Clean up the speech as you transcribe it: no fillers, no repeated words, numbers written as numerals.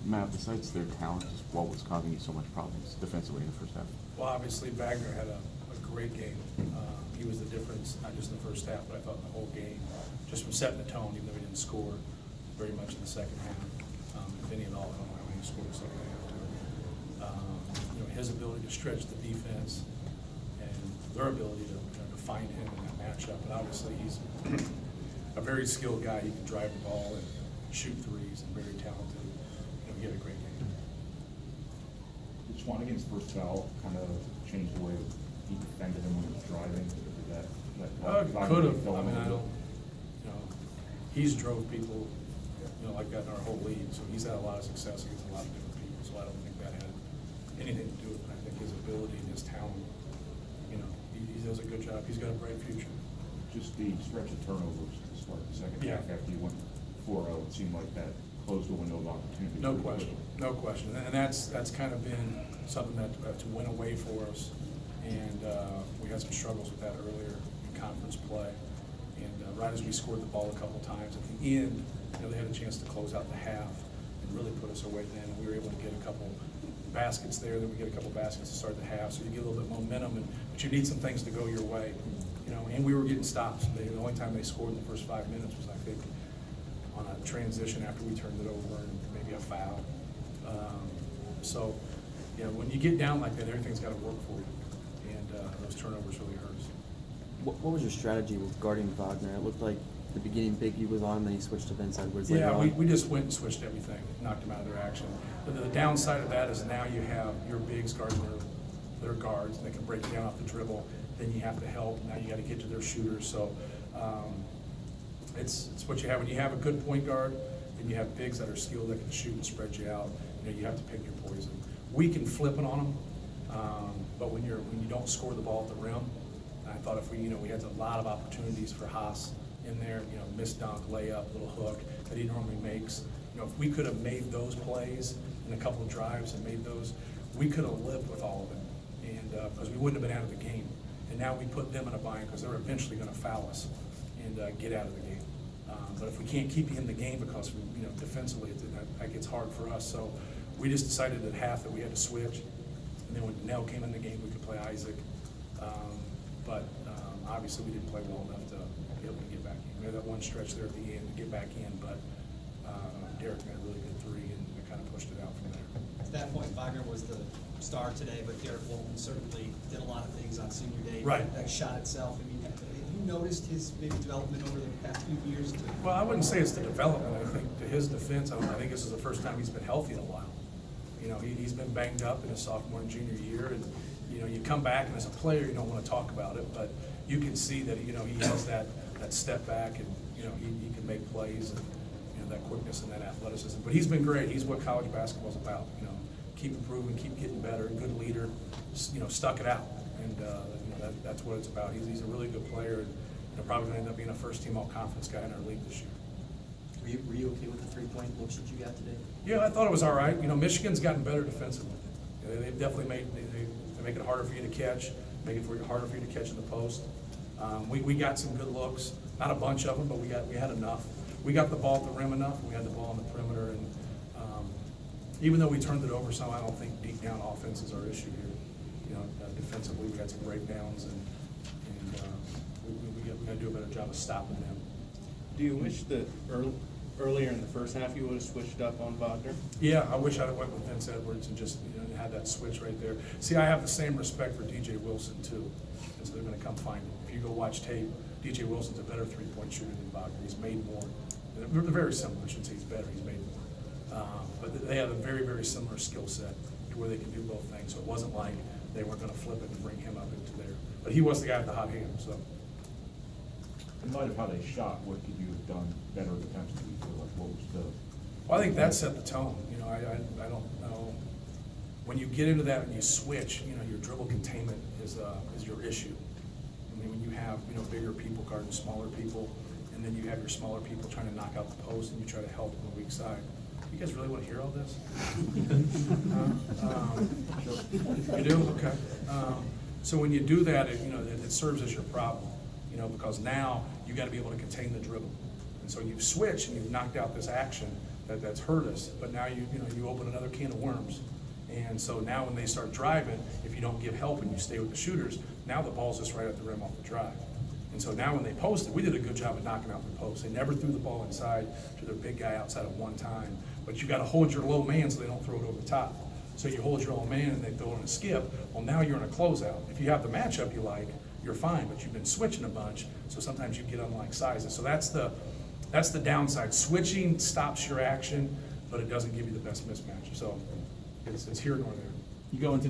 Matt, besides their talent, just what was causing you so much problems defensively in the first half? Well, obviously Wagner had a great game. He was the difference, not just in the first half, but I thought in the whole game, just from setting the tone, even though he didn't score very much in the second half. If any at all, I don't know how many he scored in the second half. You know, his ability to stretch the defense and their ability to find him in that matchup. And obviously he's a very skilled guy. He can drive the ball and shoot threes and very talented. You know, he had a great game. Did Swanigan's first foul kind of change the way he defended him when he was driving? Could have. I mean, I don't, you know, he's drove people, you know, like that in our whole league. So he's had a lot of success against a lot of different people. So I don't think that had anything to do with it. I think his ability and his talent, you know, he does a good job. He's got a bright future. Just the stretch of turnovers to start the second Yeah. half after you went 4-0, it seemed like that closed the window of opportunity. No question, no question. And that's kind of been something that went away for us. And we had some struggles with that earlier in conference play. And right as we scored the ball a couple times, at the end, you know, they had a chance to close out the half and really put us away then. And we were able to get a couple baskets there, then we get a couple baskets to start the half. So you get a little bit of momentum, but you need some things to go your way. You know, and we were getting stops. The only time they scored in the first 5 minutes was, I think, on a transition after we turned it over and maybe a foul. So, you know, when you get down like that, everything's got to work for you. And those turnovers really hurt us. What was your strategy with guarding Wagner? It looked like the beginning Biggie was on, then he switched to Vince Edwards later Yeah, on. we just went and switched everything, knocked them out of their action. The downside of that is now you have your bigs guarding their guards, and they can break you down off the dribble. Then you have to help. Now you got to get to their shooters. So it's what you have when you have a good point guard, and you have bigs that are skilled that can shoot and spread you out. You know, you have to pick your poison. We can flip it on them, but when you don't score the ball at the rim, I thought if we had a lot of opportunities for Haas in there, you know, missed dunk, layup, little hook that he normally makes. You know, if we could have made those plays in a couple of drives and made those, we could have lived with all of it, and because we wouldn't have been out of the game. And now we put them in a bind because they're eventually going to foul us and get out of the game. But if we can't keep you in the game because defensively that gets hard for us. So we just decided at half that we had to switch. And then when Nell came in the game, we could play Isaac. But obviously we didn't play well enough to be able to get back in. We had that one stretch there at the end to get back in, but Derek made a really good three and we kind of pushed it out from there. At that point, Wagner was the star today, but Derek Walton certainly did a lot of things on senior day. Right. That shot itself. I mean, have you noticed his maybe development over the past few years? Well, I wouldn't say it's the development. I think to his defense, I think this is the first time he's been healthy in a while. You know, he's been banged up in his sophomore and junior year, and you come back, and as a player, you don't want to talk about it, but you can see that he has that step back, and he can make plays, and that quickness and that athleticism. But he's been great. He's what college basketball's about. Keep improving, keep getting better, good leader. Stuck it out, and that's what it's about. He's a really good player, and probably going to end up being a first-team all-conference guy in our league this year. Were you okay with the three-point looks that you got today? Yeah, I thought it was all right. Michigan's gotten better defensively. They've definitely made they make it harder for you to catch, make it harder for you to catch in the post. We got some good looks, not a bunch of them, but we had enough. We got the ball at the rim enough. We had the ball on the perimeter, and even though we turned it over some, I don't think deep down offense is our issue here. Defensively we had some breakdowns, and we got to do a better job of stopping them. Do you wish that earlier in the first half you would have switched up on Wagner? Yeah, I wish I'd have went with Vince Edwards and just had that switch right there. See, I have the same respect for DJ Wilson too, and so they're going to come find him. If you go watch tape, DJ Wilson's a better three-point shooter than Wagner. He's made more. They're very similar. I shouldn't say he's better. He's made more. But they have a very, very similar skill set to where they can do both things. So it wasn't like they weren't going to flip it and bring him up into there. But he was the guy with the hot hand. So. In light of how they shot, what could you have done better defensively? What was the? Well, I think that set the tone. I don't know. When you get into that and you switch, your dribble containment is your issue. I mean, when you have bigger people guarding smaller people, and then you have your smaller people trying to knock out the post, and you try to help on the weak side. You guys really want to hear all this? You do? Okay. So when you do that, it serves as your problem, because now you got to be able to contain the dribble. And so you've switched and you've knocked out this action. that's hurt us, but now you open another can of worms. And so now when they start driving, if you don't give help and you stay with the shooters, now the ball's just right at the rim off the drive. And so now when they posted, we did a good job of knocking out the post. They never threw the ball inside to their big guy outside at one time. But you gotta hold your low man so they don't throw it over the top. So you hold your low man and they throw it in a skip, well, now you're in a closeout. If you have the matchup you like, you're fine, but you've been switching a bunch, so sometimes you get unlike sizes. So that's the downside. Switching stops your action, but it doesn't give you the best mismatch. So it's here nor there. You go into